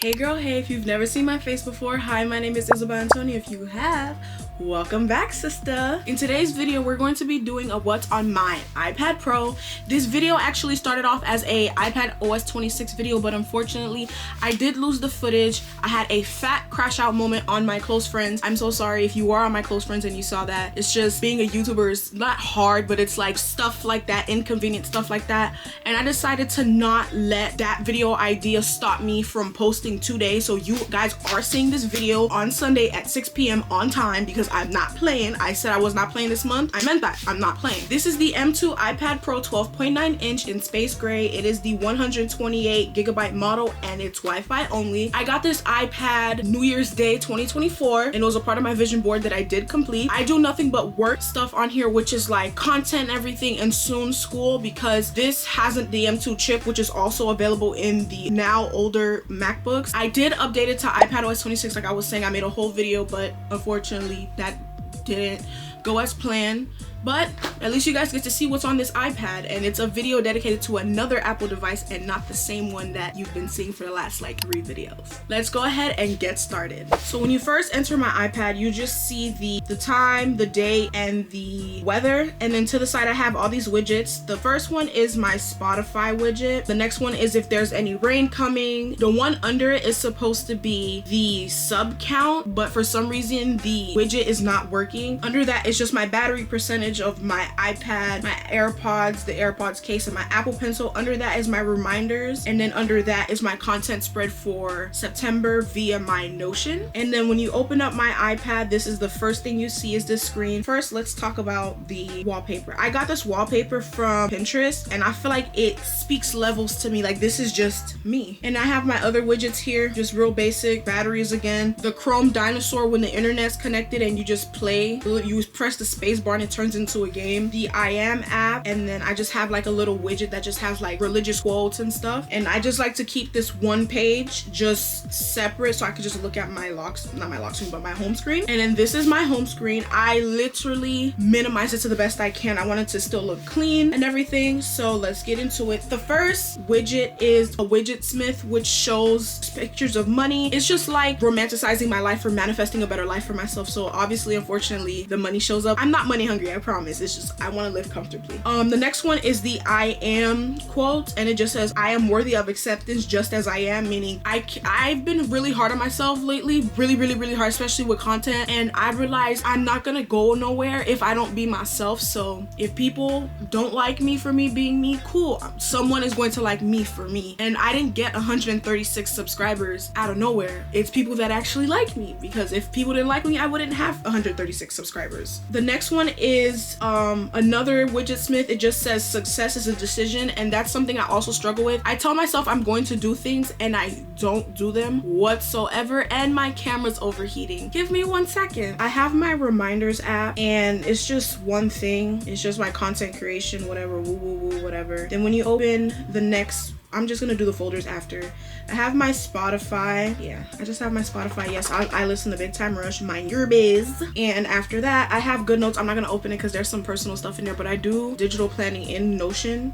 Hey girl, hey, if you've never seen my face before, hi, my name is Isabel Antonio. If you have, welcome back, sister. In today's video, we're going to be doing a what's on my iPad Pro. This video actually started off as a iPadOS 26 video, but unfortunately, I did lose the footage. I had a fat crash out moment on my close friends. I'm so sorry if you are on my close friends and you saw that. It's just being a YouTuber is not hard, but it's like stuff like that, inconvenient stuff like that. And I decided to not let that video idea stop me from posting today. So you guys are seeing this video on Sunday at 6 p.m. on time because I'm not playing. I said I was not playing this month. I meant that. I'm not playing. This is the M2 iPad Pro 12.9 inch in space gray. It is the 128GB model and it's Wi-Fi only. I got this iPad New Year's Day 2024 and it was a part of my vision board that I did complete. I do nothing but work stuff on here, which is like content, everything, and soon school, because this hasn't the M2 chip, which is also available in the now older MacBooks. I did update it to iPadOS 26 like I was saying. I made a whole video, but unfortunately that didn't go as planned. But at least you guys get to see what's on this iPad, and it's a video dedicated to another Apple device and not the same one that you've been seeing for the last like 3 videos. Let's go ahead and get started. So when you first enter my iPad, you just see the time, the date, and the weather, and then to the side I have all these widgets. The first one is my Spotify widget. The next one is if there's any rain coming. The one under it is supposed to be the sub count, but for some reason the widget is not working. Under that is just my battery percentage of my iPad, my AirPods, the AirPods case, and my Apple Pencil. Under that is my reminders, and then under that is my content spread for September via my Notion. And then when you open up my iPad, this is the first thing you see is this screen. First, let's talk about the wallpaper. I got this wallpaper from Pinterest and I feel like it speaks levels to me. Like, this is just me. And I have my other widgets here, just real basic. Batteries again, the Chrome dinosaur when the internet's connected and you just play, you press the space bar and it turns into a game. The I Am app, and then I just have like a little widget that just has like religious quotes and stuff. And I just like to keep this one page just separate so I could just look at my not my lock screen, but my home screen. And then this is my home screen. I literally minimize it to the best I can. I want it to still look clean and everything. So let's get into it. The first widget is a widget smith, which shows pictures of money. It's just like romanticizing my life or manifesting a better life for myself. So obviously, unfortunately, the money shows up. I'm not money hungry, I promise. It's just I want to live comfortably. The next one is the I am quote, and it just says I am worthy of acceptance just as I am, meaning I've been really hard on myself lately, really hard, especially with content, and I realized I'm not gonna go nowhere if I don't be myself. So if people don't like me for me being me, cool, someone is going to like me for me. And I didn't get 136 subscribers out of nowhere. It's people that actually like me, because if people didn't like me, I wouldn't have 136 subscribers. The next one is another widget smith. It just says success is a decision, and that's something I also struggle with. I tell myself I'm going to do things and I don't do them whatsoever, and my camera's overheating. Give me 1 second. I have my reminders app and it's just one thing. It's just my content creation, whatever, whatever. Then when you open the next, I'm just gonna do the folders after. I have my Spotify. Yeah, I just have my Spotify. Yes, I listen to Big Time Rush, Mind Your Biz. And after that, I have Good Notes. I'm not gonna open it because there's some personal stuff in there, but I do digital planning in Notion.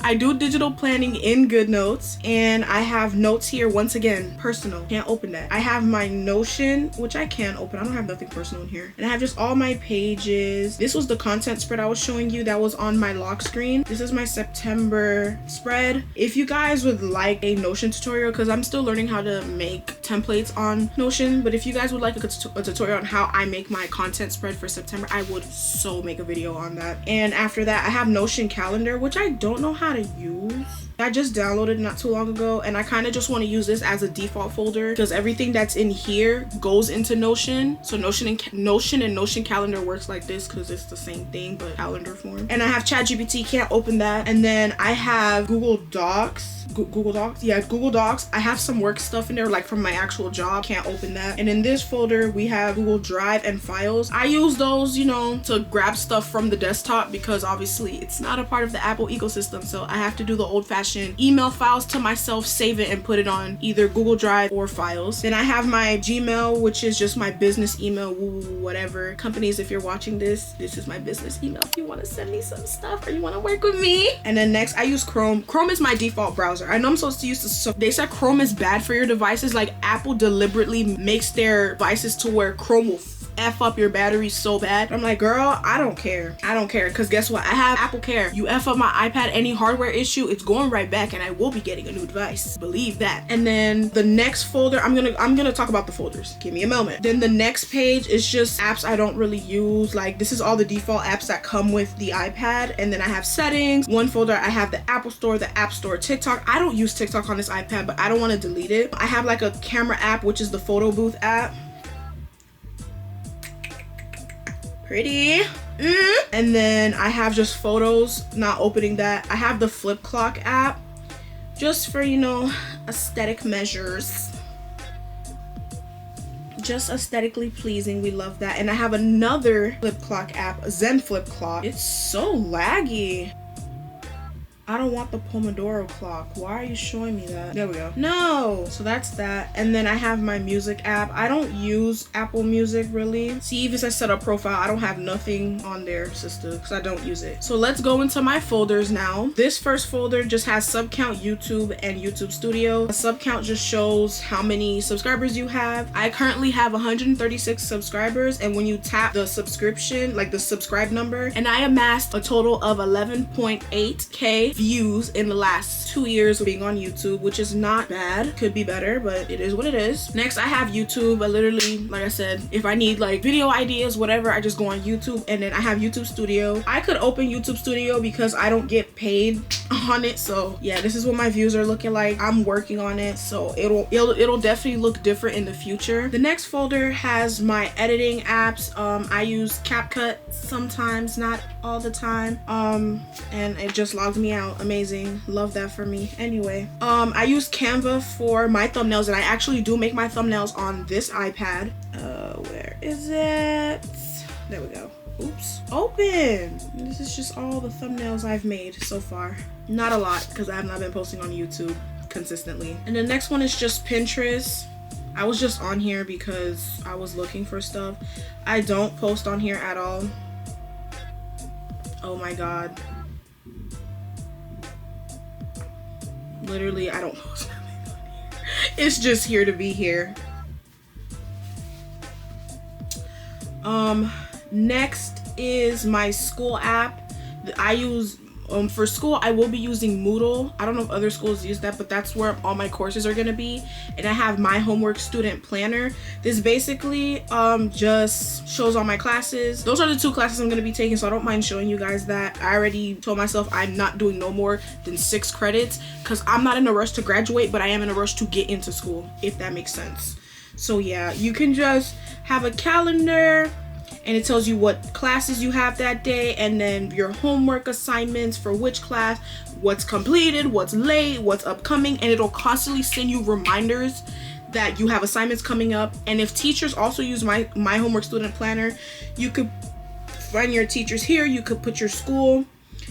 I do digital planning in Good Notes. And I have notes here, once again, personal. Can't open that. I have my Notion, which I can open. I don't have nothing personal in here. And I have just all my pages. This was the content spread I was showing you that was on my lock screen. This is my September spread. If you guys would like a Notion tutorial, because I'm still learning how to make templates on Notion, but if you guys would like a tutorial on how I make my content spread for September, I would so make a video on that. And after that, I have Notion calendar, which I don't know how to use. I just downloaded not too long ago, and I kind of just want to use this as a default folder because everything that's in here goes into Notion. So Notion and Notion calendar works like this because it's the same thing but calendar form. And I have ChatGPT, can't open that. And then I have Google Docs. Google Docs. I have some work stuff in there, like from my actual job, can't open that. And in this folder we have Google Drive and Files. I use those, you know, to grab stuff from the desktop because obviously it's not a part of the Apple ecosystem, so I have to do the old-fashioned email files to myself, save it and put it on either Google Drive or Files. Then I have my Gmail, which is just my business email, whatever. Companies, if you're watching this is my business email if you want to send me some stuff or you want to work with me. And then next I use Chrome. Chrome is my default browser. browser. I know I'm supposed to use this. So they said Chrome is bad for your devices. Like Apple deliberately makes their devices to where Chrome will F up your battery so bad. I'm like, girl, I don't care. I don't care, because guess what? I have Apple Care. You F up my iPad, any hardware issue, it's going right back, and I will be getting a new device. Believe that. And then the next folder, I'm gonna talk about the folders. Give me a moment. Then the next page is just apps I don't really use. Like this is all the default apps that come with the iPad. And then I have settings. One folder, I have the Apple Store, the App Store, TikTok. I don't use TikTok on this iPad, but I don't want to delete it. I have like a camera app, which is the photo booth app. Pretty. And then I have just photos, not opening that. I have the flip clock app just for, you know, aesthetic measures. Just aesthetically pleasing. We love that. And I have another flip clock app, Zen Flip Clock. It's so laggy. I don't want the Pomodoro clock. Why are you showing me that? There we go. No. So that's that. And then I have my music app. I don't use Apple Music really. See, even if I set up profile, I don't have nothing on there, sister, because I don't use it. So let's go into my folders now. This first folder just has sub count, YouTube, and YouTube Studio. A sub count just shows how many subscribers you have. I currently have 136 subscribers, and when you tap the subscription, like the subscribe number, and I amassed a total of 11.8K views in the last 2 years of being on YouTube, which is not bad. Could be better, but it is what it is. Next, I have YouTube. I literally, like I said, if I need like video ideas, whatever, I just go on YouTube. And then I have YouTube Studio. I could open YouTube Studio because I don't get paid on it. So yeah, this is what my views are looking like. I'm working on it, so it'll definitely look different in the future. The next folder has my editing apps. I use CapCut sometimes, not all the time. And it just logged me out. Amazing. Love that for me. Anyway, I use Canva for my thumbnails, and I actually do make my thumbnails on this iPad. Where is it? There we go. Oops. Open. This is just all the thumbnails I've made so far. Not a lot, because I have not been posting on YouTube consistently. And the next one is just Pinterest. I was just on here because I was looking for stuff. I don't post on here at all. Oh my god. Literally, I don't post nothing on here. It's just here to be here. Next is my school app that I use. For school, I will be using Moodle. I don't know if other schools use that, but that's where all my courses are gonna be. And I have my homework student planner. This basically just shows all my classes. Those are the 2 classes I'm gonna be taking, so I don't mind showing you guys that. I already told myself I'm not doing no more than 6 credits because I'm not in a rush to graduate, but I am in a rush to get into school, if that makes sense. So yeah, you can just have a calendar, and it tells you what classes you have that day, and then your homework assignments for which class, what's completed, what's late, what's upcoming, and it'll constantly send you reminders that you have assignments coming up. And if teachers also use my homework student planner, you could find your teachers here, you could put your school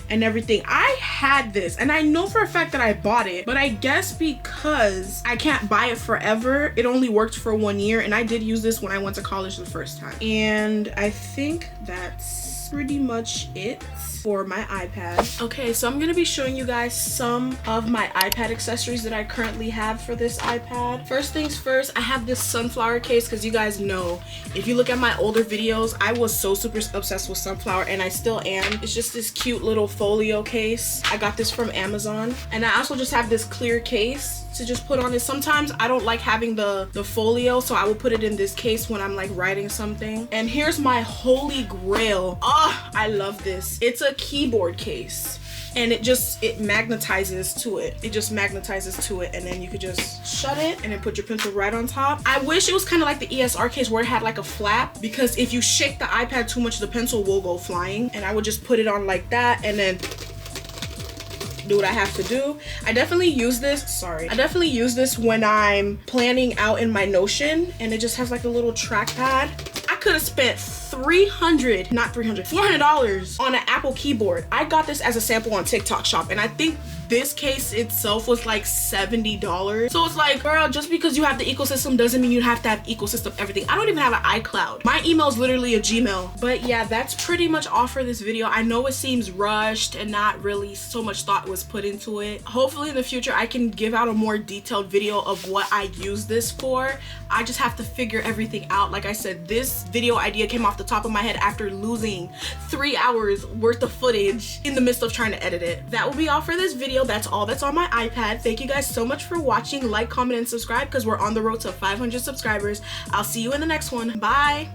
and everything. I had this, and I know for a fact that I bought it, but I guess because I can't buy it forever, it only worked for 1 year, and I did use this when I went to college the first time. And I think that's pretty much it for my iPad. Okay, so I'm gonna be showing you guys some of my iPad accessories that I currently have for this iPad. First things first, I have this sunflower case, because you guys know, if you look at my older videos, I was so super obsessed with sunflower, and I still am. It's just this cute little folio case. I got this from Amazon. And I also just have this clear case to just put on it. Sometimes I don't like having the folio, so I will put it in this case when I'm like writing something. And here's my holy grail. Oh, I love this. It's a keyboard case, and it magnetizes to it. It just magnetizes to it, and then you could just shut it and then put your pencil right on top. I wish it was kind of like the ESR case where it had like a flap, because if you shake the iPad too much, the pencil will go flying. And I would just put it on like that and then do what I have to do. I definitely use this when I'm planning out in my Notion, and it just has like a little trackpad. I could have spent $400 on an Apple keyboard. I got this as a sample on TikTok Shop, and I think this case itself was like $70. So it's like, girl, just because you have the ecosystem doesn't mean you have to have ecosystem everything. I don't even have an iCloud. My email is literally a Gmail. But yeah, that's pretty much all for this video. I know it seems rushed and not really so much thought was put into it. Hopefully in the future I can give out a more detailed video of what I use this for. I just have to figure everything out. Like I said, this video idea came off the top of my head after losing 3 hours worth of footage in the midst of trying to edit it. That will be all for this video. That's all that's on my iPad. Thank you guys so much for watching. Like, comment, and subscribe because we're on the road to 500 subscribers. I'll see you in the next one. Bye.